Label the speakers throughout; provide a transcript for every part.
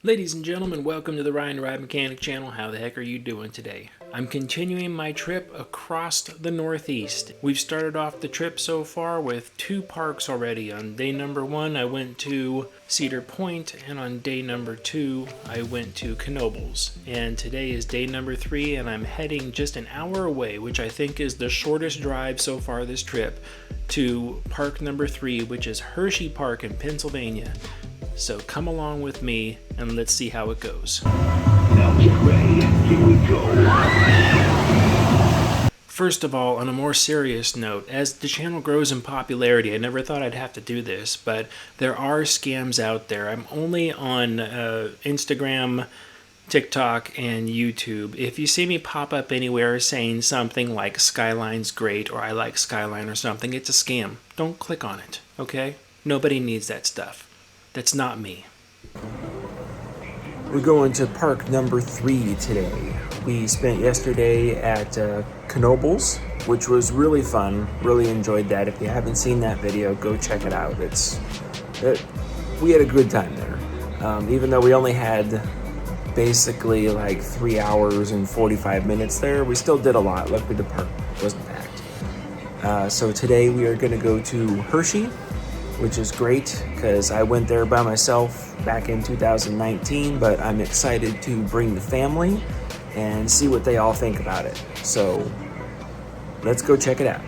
Speaker 1: Ladies and gentlemen, welcome to the Ride and Ride Mechanic channel. How the heck are you doing today? I'm continuing my trip across the Northeast. We've started off the trip so far with 2 parks already. On day number 1, I went to Cedar Point, and on day number 2, I went to Knoebels. And today is day number 3, and I'm heading just an hour away, which I think is the shortest drive so far this trip, to park number 3, which is Hershey Park in Pennsylvania. So come along with me and let's see how it goes.
Speaker 2: Now get ready and here we go.
Speaker 1: First of all, on a more serious note, as the channel grows in popularity, I never thought I'd have to do this, but there are scams out there. I'm only on Instagram, TikTok, and YouTube. If you see me pop up anywhere saying something like Skyline's great or I like Skyline or something, it's a scam. Don't click on it, okay? Nobody needs that stuff. That's not me. We're going to park number 3 today. We spent yesterday at Knoebels, which was really fun. Really enjoyed that. If you haven't seen that video, go check it out. We had a good time there. Even though we only had basically like 3 hours and 45 minutes there, we still did a lot. Luckily the park wasn't packed. So today we are going to go to Hershey, which is great because I went there by myself back in 2019, but I'm excited to bring the family and see what they all think about it. So let's go check it out.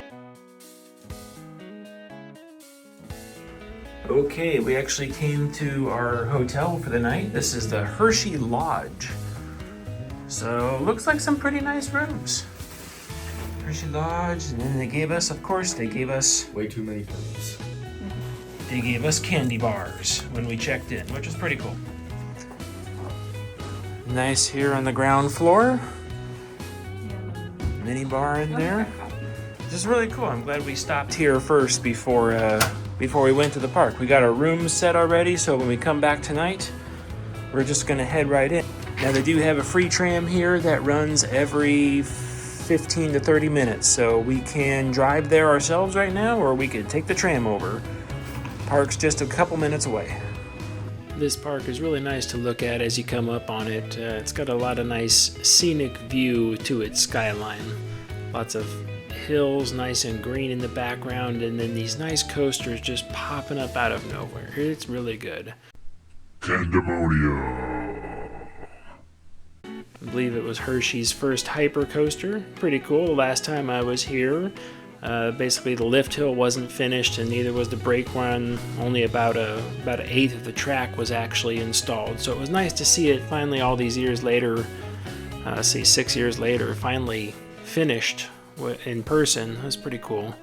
Speaker 1: Okay, we actually came to our hotel for the night. This is the Hershey Lodge. So looks like some pretty nice rooms. Hershey Lodge, and then they gave us
Speaker 3: Way too many films.
Speaker 1: They gave us candy bars when we checked in, which is pretty cool. Nice here on the ground floor. Mini bar in there. This is really cool. I'm glad we stopped here first before we went to the park. We got our rooms set already, so when we come back tonight, we're just gonna head right in. Now they do have a free tram here that runs every 15 to 30 minutes, so we can drive there ourselves right now, or we could take the tram over. Park's just a couple minutes away. This park is really nice to look at as you come up on it. It's got a lot of nice scenic view to its skyline. Lots of hills, nice and green in the background, and then these nice coasters just popping up out of nowhere. It's really good.
Speaker 2: Candymonium.
Speaker 1: I believe it was Hershey's first hyper coaster. Pretty cool. The last time I was here, basically the lift hill wasn't finished and neither was the brake run. Only about an eighth of the track was actually installed. So it was nice to see it finally all these years later, say 6 years later, finally finished in person. That was pretty cool.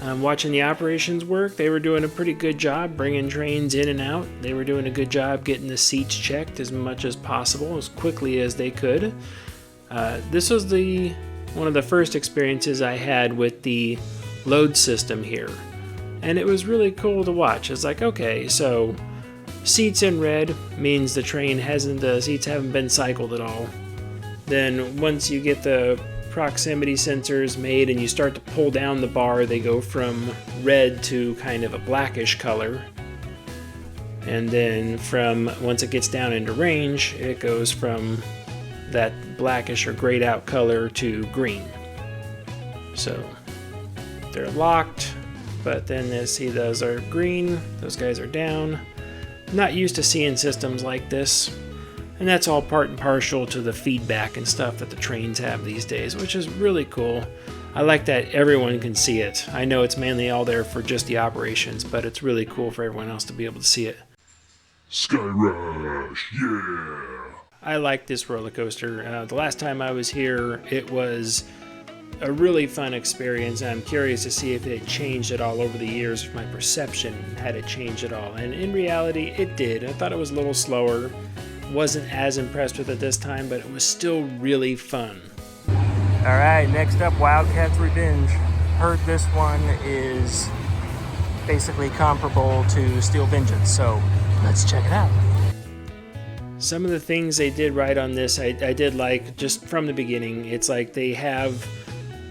Speaker 1: Watching the operations work, they were doing a pretty good job bringing trains in and out. They were doing a good job getting the seats checked as much as possible, as quickly as they could. This was one of the first experiences I had with the load system here, and it was really cool to watch. It's like, okay, so seats in red means the seats haven't been cycled at all. Then once you get the proximity sensors made and you start to pull down the bar, they go from red to kind of a blackish color, and then once it gets down into range, it goes from that blackish or grayed out color to green. So they're locked, but then they see those are green, those guys are down. Not used to seeing systems like this, and that's all part and partial to the feedback and stuff that the trains have these days, which is really cool. I like that everyone can see it. I know it's mainly all there for just the operations, but it's really cool for everyone else to be able to see it.
Speaker 2: Skyrush, yeah.
Speaker 1: I like this roller coaster. The last time I was here, it was a really fun experience. I'm curious to see if it changed at all over the years, if my perception had it changed at all. And in reality, it did. I thought it was a little slower. Wasn't as impressed with it this time, but it was still really fun. All right, next up, Wildcat's Revenge. Heard this one is basically comparable to Steel Vengeance, so let's check it out. Some of the things they did right on this, I did like just from the beginning. It's like they have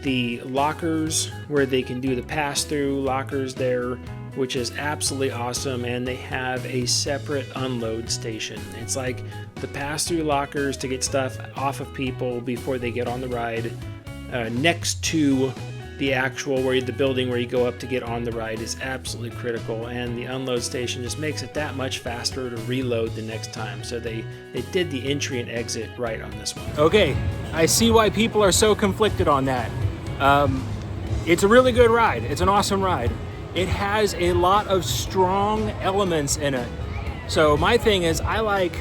Speaker 1: the lockers where they can do the pass-through lockers there which is absolutely awesome, and they have a separate unload station. It's like the pass-through lockers to get stuff off of people before they get on the ride, next to the actual the building where you go up to get on the ride is absolutely critical, and the unload station just makes it that much faster to reload the next time. So they did the entry and exit right on this one.
Speaker 4: Okay, I see why people are so conflicted on that. It's a really good ride. It's an awesome ride. It has a lot of strong elements in it. So my thing is, I like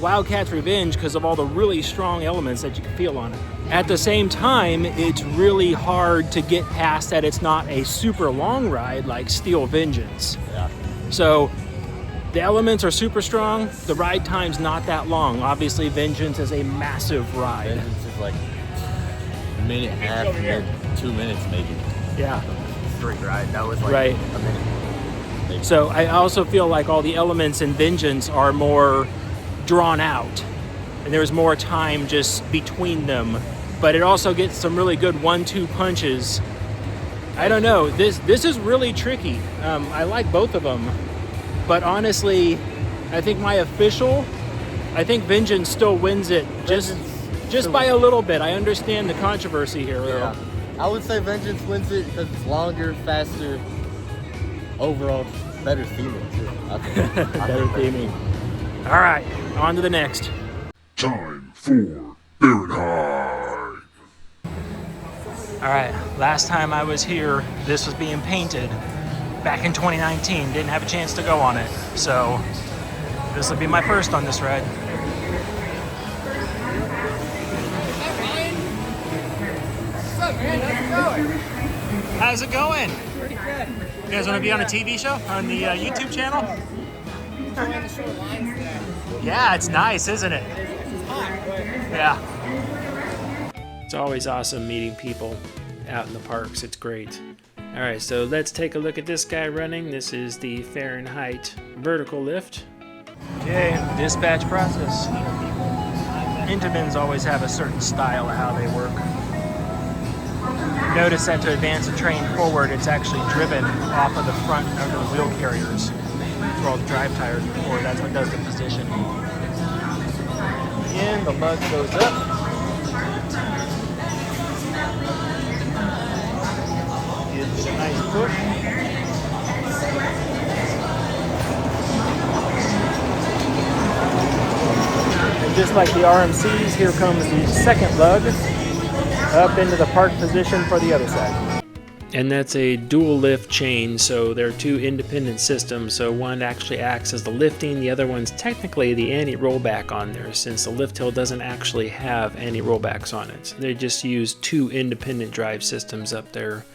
Speaker 4: Wildcat's Revenge because of all the really strong elements that you can feel on it. At the same time, it's really hard to get past that it's not a super long ride like Steel Vengeance.
Speaker 3: Yeah.
Speaker 4: So the elements are super strong, the ride time's not that long. Obviously, Vengeance is a massive ride.
Speaker 3: Vengeance is like a minute and a half, 2 minutes maybe.
Speaker 4: Yeah.
Speaker 3: Straight ride. That was like
Speaker 4: Right.
Speaker 3: a minute. Maybe.
Speaker 4: So I also feel like all the elements in Vengeance are more drawn out, and there's more time just between them. But it also gets some really good 1-2 punches. I don't know. This is really tricky. I like both of them, but honestly, I think I think Vengeance still wins it just by a little bit. I understand the controversy here, though.
Speaker 3: Yeah. I would say Vengeance wins it because it's longer, faster, overall better theming too. I think.
Speaker 4: Better theming. All right, on to the next.
Speaker 2: Time for Fahrenheit.
Speaker 4: All right, last time I was here, this was being painted back in 2019. Didn't have a chance to go on it, so this will be my first on this ride.
Speaker 5: What's up, man? How's it going?
Speaker 4: How's it going?
Speaker 5: Pretty good.
Speaker 4: You guys want to be on a TV show on the YouTube channel?
Speaker 5: Trying to show lines today.
Speaker 4: Yeah, it's nice, isn't it?
Speaker 5: It's hot, but
Speaker 4: Yeah.
Speaker 1: It's always awesome meeting people out in the parks. It's great. All right, so let's take a look at this guy running. This is the Fahrenheit vertical lift.
Speaker 4: Okay, dispatch process. Intamins always have a certain style of how they work. Notice that to advance a train forward, it's actually driven off of the front of the wheel carriers. Where all the drive tires are for. That's what does the position. Again, the lug goes up. Gives it a nice push. And just like the RMCs, here comes the second lug up into the park position for the other side.
Speaker 1: And that's a dual lift chain, so they're two independent systems. So one actually acts as the lifting, the other one's technically the anti-rollback on there, since the lift hill doesn't actually have anti-rollbacks on it. They just use two independent drive systems up there.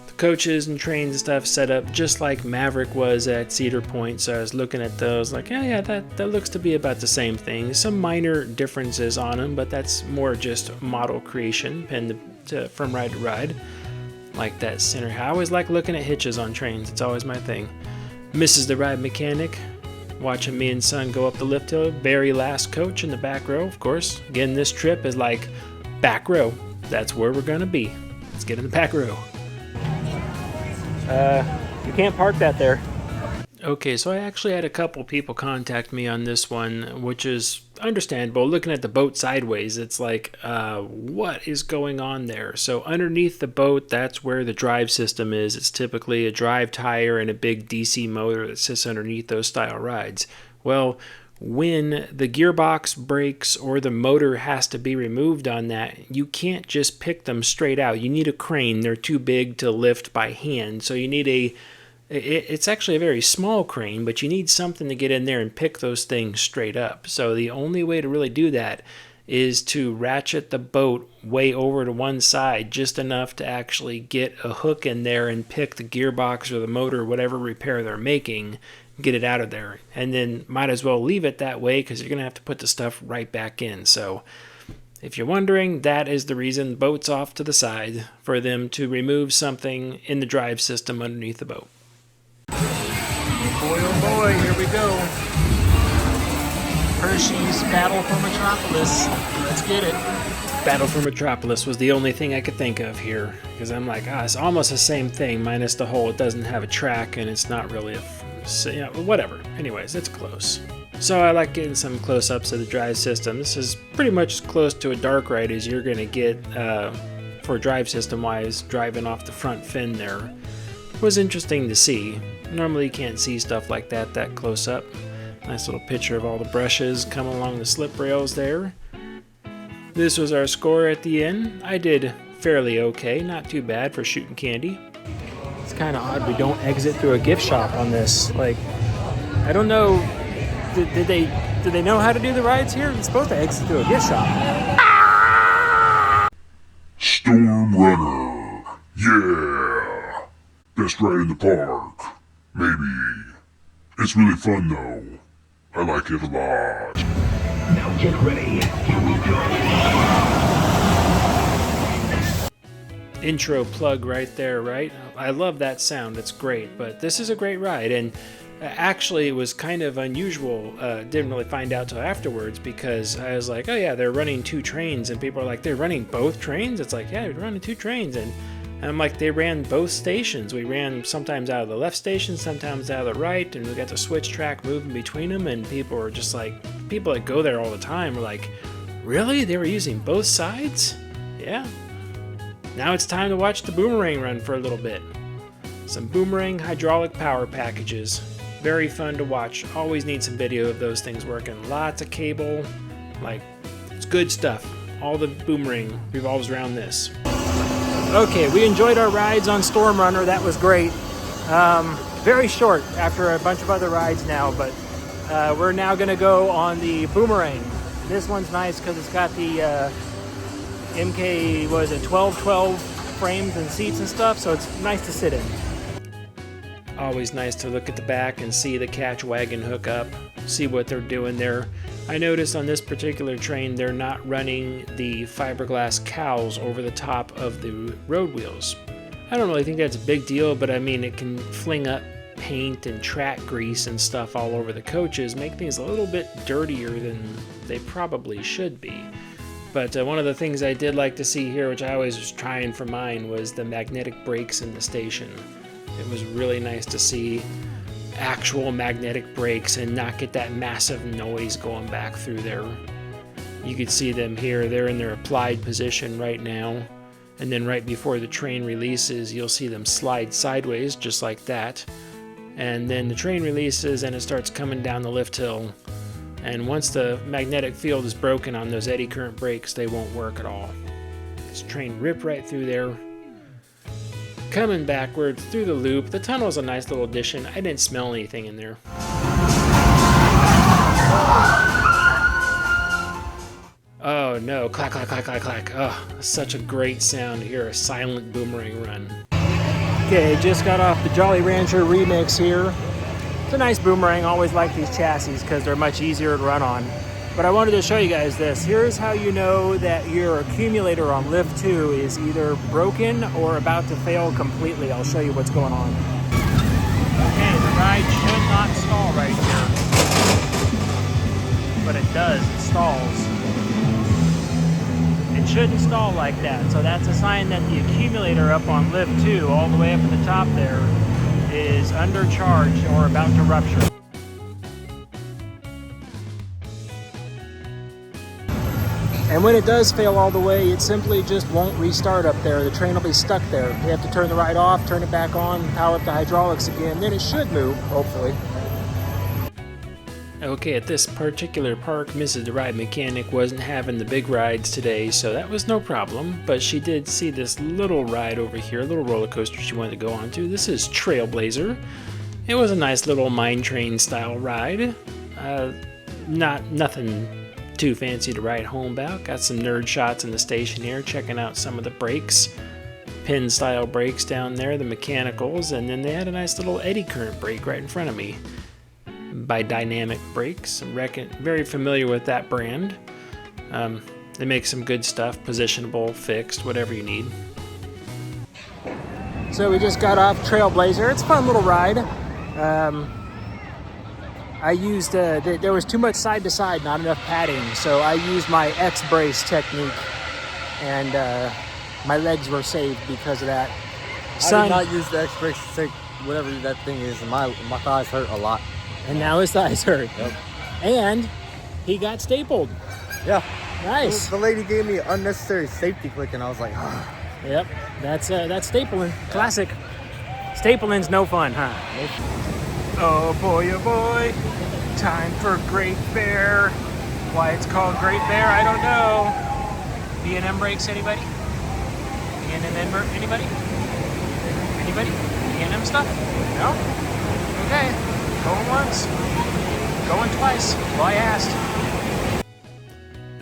Speaker 1: The coaches and trains and stuff set up just like Maverick was at Cedar Point, so I was looking at those like, yeah, that looks to be about the same thing. Some minor differences on them, but that's more just model creation from ride to ride. Like that center. I always like looking at hitches on trains. It's always my thing. Mrs. the ride mechanic, watching me and son go up the lift hill. Very last coach in the back row, of course. Again, this trip is like back row. That's where we're gonna be. Let's get in the back row.
Speaker 4: You can't park that there.
Speaker 1: Okay, so I actually had a couple people contact me on this one, which is understandable. Looking at the boat sideways, it's like, what is going on there? So underneath the boat, that's where the drive system is. It's typically a drive tire and a big DC motor that sits underneath those style rides. Well, when the gearbox breaks or the motor has to be removed on that, you can't just pick them straight out. You need a crane. They're too big to lift by hand. So you need it's actually a very small crane, but you need something to get in there and pick those things straight up. So the only way to really do that is to ratchet the boat way over to one side, just enough to actually get a hook in there and pick the gearbox or the motor, whatever repair they're making, get it out of there. And then might as well leave it that way because you're going to have to put the stuff right back in. So if you're wondering, that is the reason the boat's off to the side, for them to remove something in the drive system underneath the boat.
Speaker 4: Boy, oh boy, here we go. Hershey's Battle for Metropolis. Let's get it.
Speaker 1: Battle for Metropolis was the only thing I could think of here, because I'm like, it's almost the same thing, minus the whole it doesn't have a track and it's not really whatever. Anyways, it's close. So I like getting some close-ups of the drive system. This is pretty much as close to a dark ride as you're going to get for drive system-wise, driving off the front fin there. It was interesting to see. Normally you can't see stuff like that close up. Nice little picture of all the brushes coming along the slip rails there. This was our score at the end. I did fairly okay, not too bad for shooting candy.
Speaker 4: It's kind of odd we don't exit through a gift shop on this. Like, I don't know, did they know how to do the rides here? It's supposed to exit through a gift shop.
Speaker 2: Storm Runner. Yeah. Best ride in the park. Maybe. It's really fun though. I like it a lot.
Speaker 6: Now get ready. Here we go.
Speaker 1: Intro plug right there, right? I love that sound. It's great. But this is a great ride, and actually it was kind of unusual. Didn't really find out till afterwards, because I was like, oh yeah, they're running 2 trains, and people are like, they're running both trains? It's like, yeah, they're running 2 trains, and I'm like, they ran both stations. We ran sometimes out of the left station, sometimes out of the right, and we got the switch track moving between them, and people were just like, people that go there all the time were like, really? They were using both sides? Yeah. Now it's time to watch the Boomerang run for a little bit. Some Boomerang hydraulic power packages. Very fun to watch. Always need some video of those things working. Lots of cable. Like, it's good stuff. All the Boomerang revolves around this.
Speaker 4: Okay, we enjoyed our rides on Storm Runner. That was great. Very short after a bunch of other rides now, but we're now going to go on the Boomerang. This one's nice because it's got the MK, 1212 frames and seats and stuff, so it's nice to sit in.
Speaker 1: Always nice to look at the back and see the catch wagon hook up, see what they're doing there. I noticed on this particular train they're not running the fiberglass cowls over the top of the road wheels. I don't really think that's a big deal, but I mean, it can fling up paint and track grease and stuff all over the coaches, make things a little bit dirtier than they probably should be. But one of the things I did like to see here, which I always was trying for mine, was the magnetic brakes in the station. It was really nice to see actual magnetic brakes and not get that massive noise going back through there. You could see them here. They're in their applied position right now. And then right before the train releases, you'll see them slide sideways just like that. And then the train releases and it starts coming down the lift hill. And once the magnetic field is broken on those eddy current brakes, they won't work at all. This train ripped right through there. Coming backwards through the loop. The tunnel's a nice little addition. I didn't smell anything in there. Oh no, clack, clack, clack, clack, clack. Oh, such a great sound to hear a silent Boomerang run.
Speaker 4: Okay, just got off the Jolly Rancher remix here. It's a nice Boomerang. Always like these chassis because they're much easier to run on. But I wanted to show you guys this. Here's how you know that your accumulator on Lift 2 is either broken or about to fail completely. I'll show you what's going on. Okay, the ride should not stall right here. But it does, it stalls. It shouldn't stall like that. So that's a sign that the accumulator up on Lift 2, all the way up at the top there, is undercharged or about to rupture. And when it does fail all the way, it simply just won't restart up there. The train will be stuck there. You have to turn the ride off, turn it back on, power up the hydraulics again, then it should move, hopefully.
Speaker 1: Okay, at this particular park, Mrs. the Ride Mechanic wasn't having the big rides today, so that was no problem. But she did see this little ride over here, a little roller coaster she wanted to go on to. This is Trailblazer. It was a nice little mine train style ride. Nothing too fancy to write home about. Got some nerd shots in the station here, checking out some of the brakes. Pin style brakes down there, the mechanicals, and then they had a nice little eddy current brake right in front of me. By Dynamic Brakes. I'm very familiar with that brand. They make some good stuff, positionable, fixed, whatever you need.
Speaker 4: So we just got off Trailblazer. It's a fun little ride. I used, there was too much side to side, not enough padding, so I used my X-brace technique, and my legs were saved because of that.
Speaker 3: I did not use the X-brace to take whatever that thing is, and my thighs hurt a lot.
Speaker 4: And now his thighs hurt.
Speaker 3: Yep.
Speaker 4: And he got stapled.
Speaker 3: Yeah.
Speaker 4: Nice.
Speaker 3: The lady gave me unnecessary safety click, and I was like, ah.
Speaker 4: Yep, that's stapling. Classic. Stapling's no fun, huh? Oh boy, time for Great Bear. Why it's called Great Bear, I don't know. B&M brakes, anybody? B&M anybody? Anybody? B&M stuff? No? Okay, going once, going twice. Well, I asked.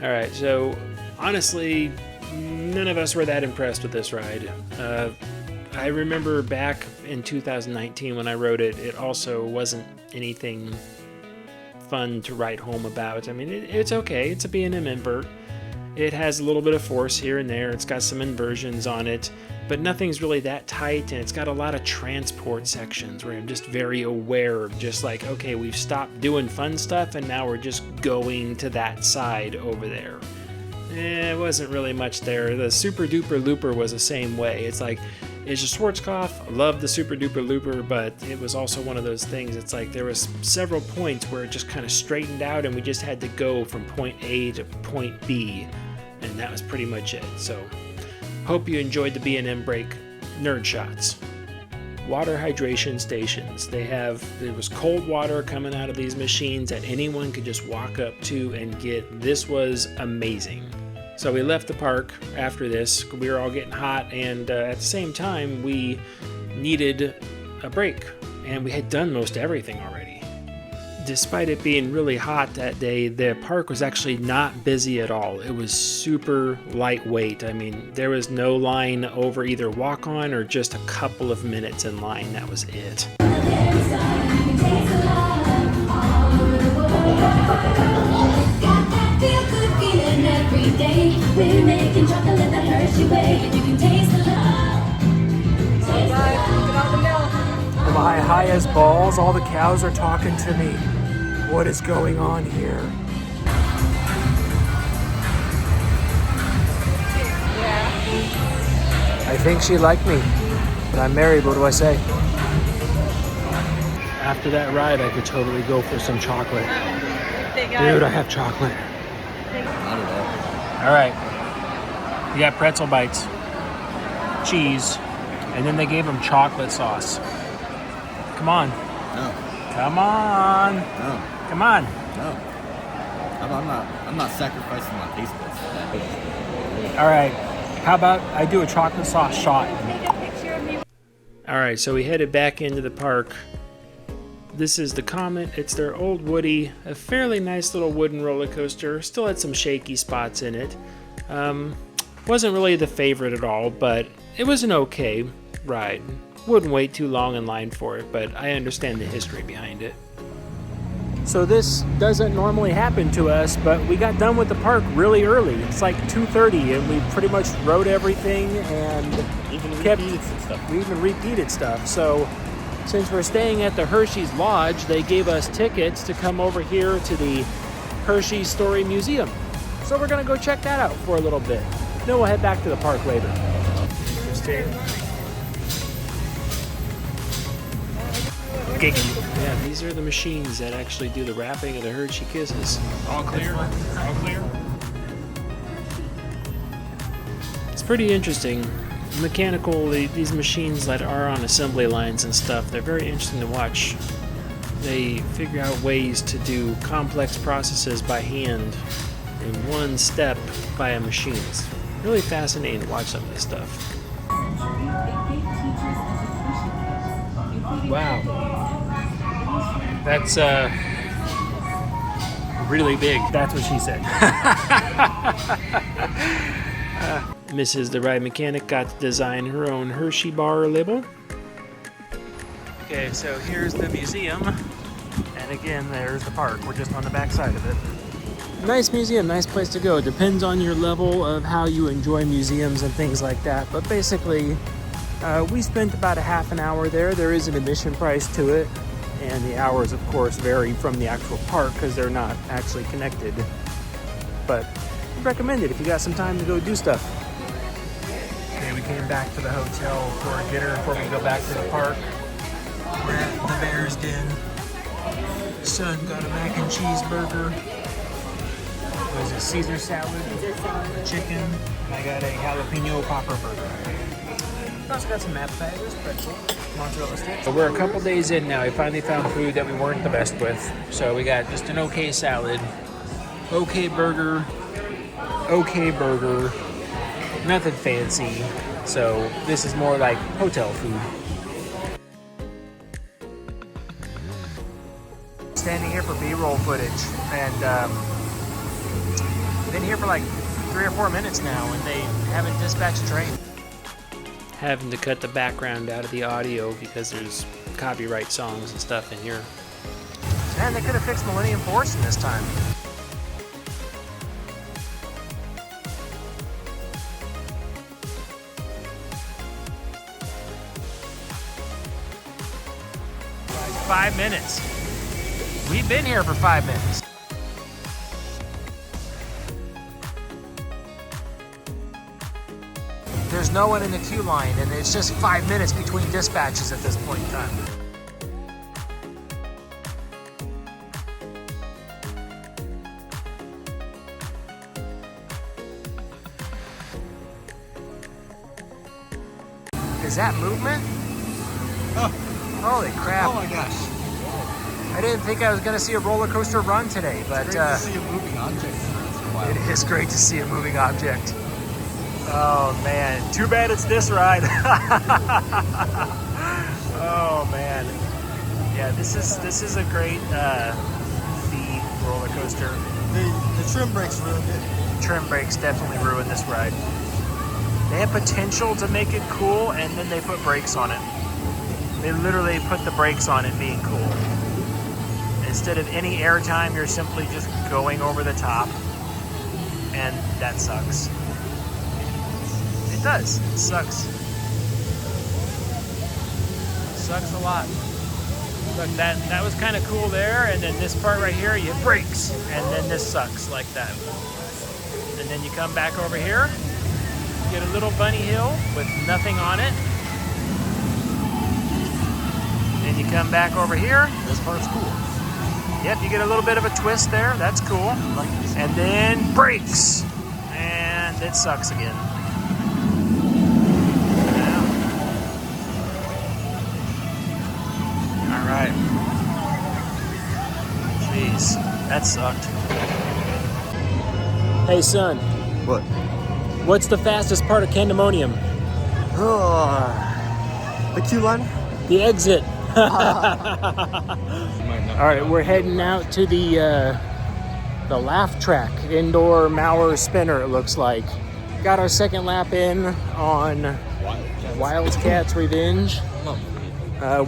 Speaker 1: All right, so honestly, none of us were that impressed with this ride. I remember back in 2019 when I rode it, it also wasn't anything fun to write home about. I mean, it's okay. It's a B&M invert. It has a little bit of force here and there. It's got some inversions on it, but nothing's really that tight, and it's got a lot of transport sections where I'm just very aware of just like, okay, we've stopped doing fun stuff, and now we're just going to that side over there. It wasn't really much there. The Super Duper Looper was the same way. It's like, it's a Schwarzkopf. I love the Super Duper Looper, but it was also one of those things. It's like there was several points where it just kind of straightened out, and we just had to go from point A to point B, and that was pretty much it. So, hope you enjoyed the B&M brake nerd shots. Water hydration stations. There was cold water coming out of these machines that anyone could just walk up to and get. This was amazing. So we left the park after this. We were all getting hot, and at the same time, we needed a break, and we had done most everything already. Despite it being really hot that day, the park was actually not busy at all. It was super lightweight. I mean, there was no line over either walk-on or just a couple of minutes in line. That was it.
Speaker 7: We're making chocolate the Hershey way, and you can taste the love.
Speaker 4: My high as balls, all the cows are talking to me. What is going on here? Yeah. I think she liked me, but I'm married, what do I say? After that ride, I could totally go for some chocolate. Dude, I have chocolate.
Speaker 3: Not at all.
Speaker 4: All right, you got pretzel bites, cheese, and then they gave them chocolate sauce. Come on.
Speaker 3: No.
Speaker 4: Come on.
Speaker 3: No.
Speaker 4: Come on.
Speaker 3: No. I'm not sacrificing my taste buds for that.
Speaker 4: All right, how about I do a chocolate sauce shot?
Speaker 1: All right, so we headed back into the park. This is the Comet. It's their old Woody, a fairly nice little wooden roller coaster. Still had some shaky spots in it. Wasn't really the favorite at all, but it was an okay ride. Wouldn't wait too long in line for it, but I understand the history behind it.
Speaker 4: So this doesn't normally happen to us, but we got done with the park really early. It's like 2:30, and we pretty much rode everything and we even repeated stuff. So since we're staying at the Hershey's Lodge, they gave us tickets to come over here to the Hershey Story Museum. So we're gonna go check that out for a little bit. Then we'll head back to the park later.
Speaker 1: Yeah, these are the machines that actually do the wrapping of the Hershey Kisses.
Speaker 4: All clear? All clear?
Speaker 1: It's pretty interesting. Mechanical, these machines that are on assembly lines and stuff, they're very interesting to watch. They figure out ways to do complex processes by hand in one step by a machine. It's really fascinating to watch some of this stuff.
Speaker 4: Wow. That's really big. That's what she said.
Speaker 1: Mrs. the Ride Mechanic got to design her own Hershey bar label.
Speaker 4: Okay, so here's the museum. And again, there's the park. We're just on the back side of it. Nice museum, nice place to go. It depends on your level of how you enjoy museums and things like that. But basically, we spent about a half an hour there. There is an admission price to it. And the hours, of course, vary from the actual park because they're not actually connected. But I recommend it if you got some time to go do stuff. Okay, we came back to the hotel for dinner before we go back to the park. We're at the Bear's Den. Son got a mac and cheese burger. What is it, Caesar salad, chicken. And I got a jalapeno popper burger. I also got some appetizers, pretzel, mozzarella sticks. So we're a couple days in now. We finally found food that we weren't the best with. So we got just an okay salad, okay burger, nothing fancy. So this is more like hotel food. Standing here for B-roll footage, and been here for like 3 or 4 minutes now, and they haven't dispatched a train.
Speaker 1: Having to cut the background out of the audio because there's copyright songs and stuff in here.
Speaker 4: Man, they could have fixed Millennium Force in this time. Like 5 minutes. We've been here for 5 minutes. There's no one in the queue line, and it's just 5 minutes between dispatches at this point in time. Is that movement?
Speaker 3: Oh.
Speaker 4: Holy crap.
Speaker 3: Oh my gosh.
Speaker 4: I didn't think I was going to see a roller coaster run today, but
Speaker 3: It's great to see a moving object once in a while.
Speaker 4: it is great to see a moving object. Oh man, too bad it's this ride. Oh man. Yeah, this is a great speed roller coaster.
Speaker 3: The trim brakes ruined it.
Speaker 4: Trim brakes definitely ruined this ride. They had potential to make it cool, and then they put brakes on it. They literally put the brakes on it being cool. Instead of any airtime, you're simply just going over the top, and that sucks. It does. It sucks. It sucks a lot. Look, that was kind of cool there, and then this part right here, you hit brakes, and then this sucks like that. And then you come back over here, get a little bunny hill with nothing on it. Then you come back over here.
Speaker 3: This part's cool.
Speaker 4: Yep, you get a little bit of a twist there. That's cool. And then brakes. And it sucks again. Yeah. All right. Jeez, that sucked. Hey, son.
Speaker 3: What?
Speaker 4: What's the fastest part of Candymonium?
Speaker 3: The queue line?
Speaker 4: The exit. All right, we're heading out to the Laff Trakk indoor Mauer spinner. It looks like. Got our second lap in on Wildcat's Revenge.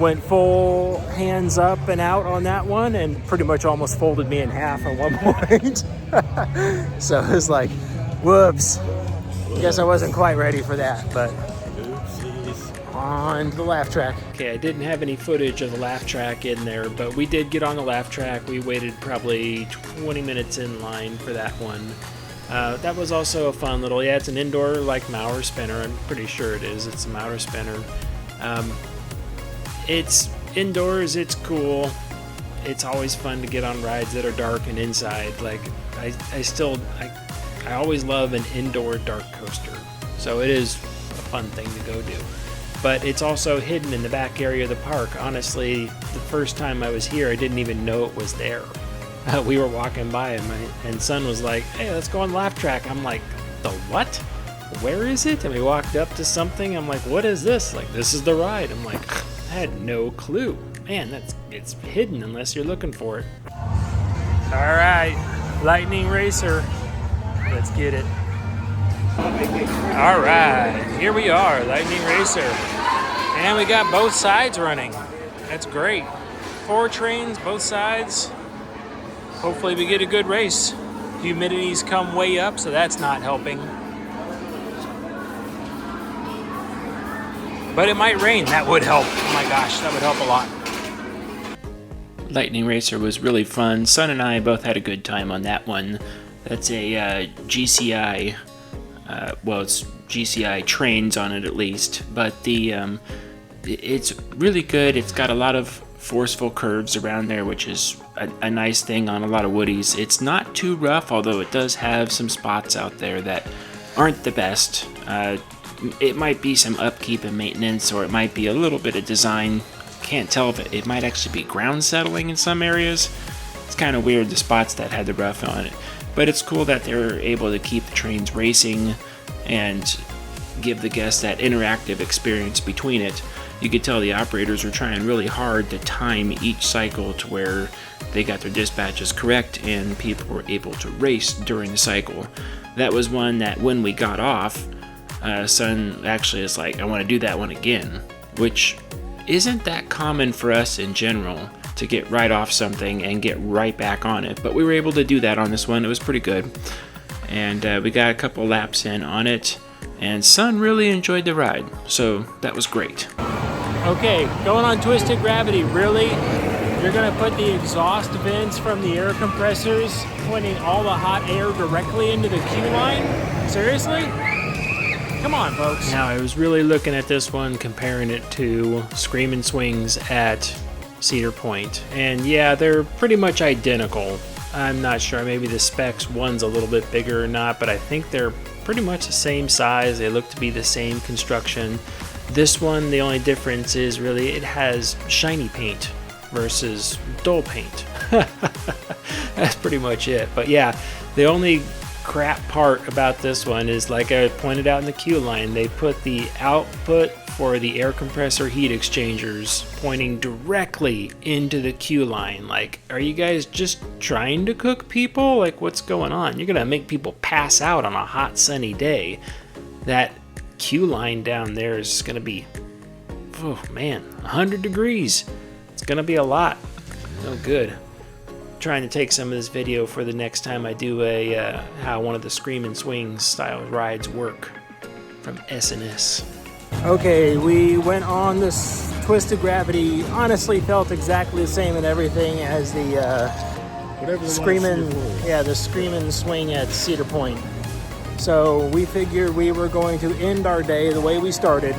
Speaker 4: Went full hands up and out on that one, and pretty much almost folded me in half at one point. So it was like, whoops. Guess I wasn't quite ready for that, but on to the Laff Trakk.
Speaker 1: Okay, I didn't have any footage of the Laff Trakk in there, but we did get on the Laff Trakk. We waited probably 20 minutes in line for that one. That was also a fun little, yeah, it's an indoor like Mauer spinner. I'm pretty sure it is. It's a Mauer spinner. It's indoors, it's cool. It's always fun to get on rides that are dark and inside. Like, I always love an indoor dark coaster. So it is a fun thing to go do. But it's also hidden in the back area of the park. Honestly, the first time I was here, I didn't even know it was there. We were walking by and son was like, hey, let's go on Laff Trakk. I'm like, the what? Where is it? And we walked up to something. I'm like, what is this? Like, this is the ride. I'm like, I had no clue. Man, it's hidden unless you're looking for it.
Speaker 4: All right, Lightning Racer. Let's get it. All right, here we are, Lightning Racer. And we got both sides running. That's great. 4 trains, both sides. Hopefully we get a good race. Humidity's come way up, so that's not helping. But it might rain, that would help. Oh my gosh, that would help a lot.
Speaker 1: Lightning Racer was really fun. Son and I both had a good time on that one. That's a GCI, well, it's GCI trains on it at least, but it's really good. It's got a lot of forceful curves around there, which is a nice thing on a lot of woodies. It's not too rough, although it does have some spots out there that aren't the best. It might be some upkeep and maintenance, or it might be a little bit of design. Can't tell if it might actually be ground settling in some areas. It's kind of weird, the spots that had the rough on it. But it's cool that they're able to keep the trains racing and give the guests that interactive experience between it. You could tell the operators were trying really hard to time each cycle to where they got their dispatches correct and people were able to race during the cycle. That was one that when we got off, Son actually is like, I want to do that one again, which isn't that common for us in general, to get right off something and get right back on it. But we were able to do that on this one. It was pretty good. And we got a couple laps in on it, and Son really enjoyed the ride, so that was great.
Speaker 4: Okay, going on Twisted Gravity, really? You're gonna put the exhaust vents from the air compressors pointing all the hot air directly into the queue line? Seriously? Come on, folks.
Speaker 1: Now, I was really looking at this one, comparing it to Screamin' Swings at Cedar Point, and yeah, they're pretty much identical. I'm not sure, maybe the specs, one's a little bit bigger or not, but I think they're pretty much the same size. They look to be the same construction. This one, the only difference is really it has shiny paint versus dull paint. That's pretty much it. But yeah, the only crap part about this one is, like I pointed out in the queue line, they put the output for the air compressor heat exchangers pointing directly into the queue line. Like, are you guys just trying to cook people? Like, what's going on? You're gonna make people pass out on a hot sunny day. That queue line down there is gonna be, oh man, 100 degrees. It's gonna be a lot. No good. Trying to take some of this video for the next time I do a how one of the Screamin' Swings style rides work from SNS.
Speaker 4: Okay, we went on this Twisted Gravity. Honestly, felt exactly the same and everything as the Screamin' Swing at Cedar Point. So we figured we were going to end our day the way we started,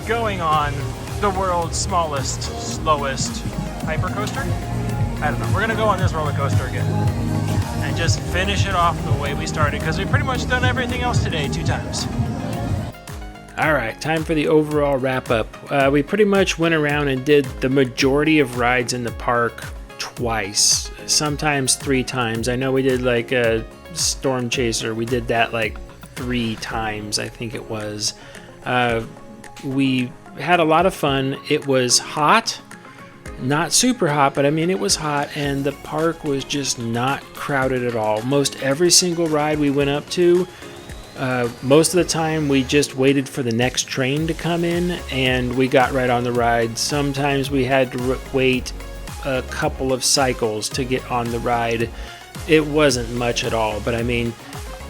Speaker 4: going on the world's smallest, slowest hypercoaster. I don't know. We're gonna go on this roller coaster again and just finish it off the way we started, because we've pretty much done everything else today 2 times.
Speaker 1: All right, time for the overall wrap up. We pretty much went around and did the majority of rides in the park twice, sometimes 3 times. I know we did like a Storm Chaser. We did that like 3 times, I think it was. We had a lot of fun. It was hot. Not super hot, but I mean it was hot, and the park was just not crowded at all. Most every single ride we went up to, most of the time we just waited for the next train to come in and we got right on the ride. Sometimes we had to wait a couple of cycles to get on the ride. It wasn't much at all, but I mean,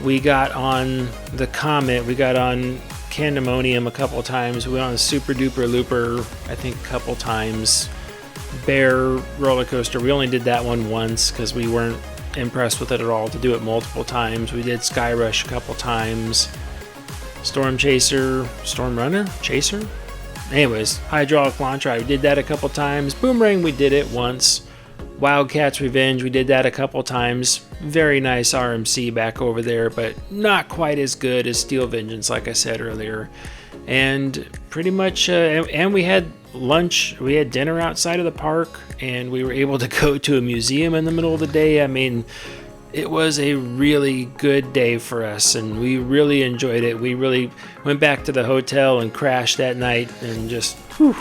Speaker 1: we got on the Comet, we got on Candymonium a couple times, we went on the Super Duper Looper I think a couple times. Bear roller coaster, we only did that one once because we weren't impressed with it at all to do it multiple times. We did Skyrush a couple times. Storm Chaser, Storm Runner, Chaser. Anyways, hydraulic launch ride, we did that a couple times. Boomerang, we did it once. Wildcat's Revenge, we did that a couple times. Very nice RMC back over there, but not quite as good as Steel Vengeance, like I said earlier. And pretty much, and we had lunch, we had dinner outside of the park, and we were able to go to a museum in the middle of the day. I mean, it was a really good day for us, and we really enjoyed it. We really went back to the hotel and crashed that night, and just, whew,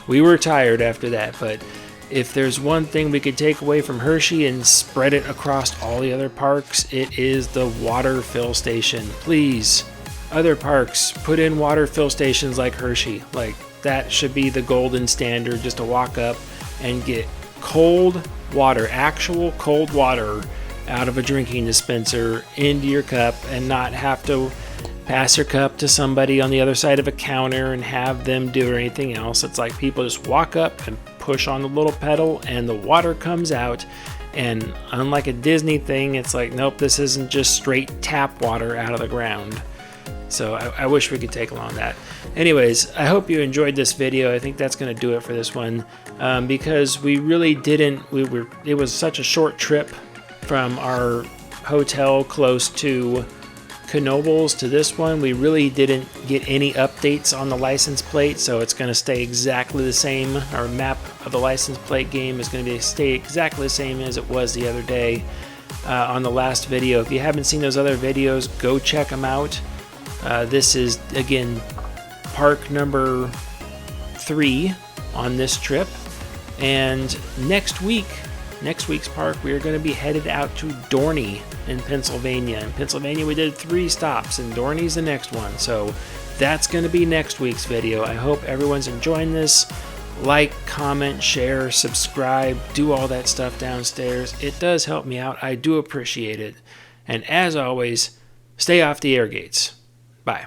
Speaker 1: we were tired after that. But if there's one thing we could take away from Hershey and spread it across all the other parks, it is the water fill station. Please, other parks, put in water fill stations like Hershey. Like, that should be the golden standard, just to walk up and get cold water, actual cold water, out of a drinking dispenser into your cup, and not have to pass your cup to somebody on the other side of a counter and have them do anything else. It's like people just walk up and push on the little pedal and the water comes out. And unlike a Disney thing, it's like, nope, this isn't just straight tap water out of the ground. So I wish we could take along that. Anyways, I hope you enjoyed this video. I think that's going to do it for this one, because we really didn't. It was such a short trip from our hotel close to Knoebels to this one. We really didn't get any updates on the license plate, so it's going to stay exactly the same. Our map of the license plate game is going to stay exactly the same as it was the other day on the last video. If you haven't seen those other videos, go check them out. This is, again, park number 3 on this trip. And next week's park, we are going to be headed out to Dorney in Pennsylvania. In Pennsylvania, we did 3 stops, and Dorney's the next one. So that's going to be next week's video. I hope everyone's enjoying this. Like, comment, share, subscribe, do all that stuff downstairs. It does help me out. I do appreciate it. And as always, stay off the air gates. Bye.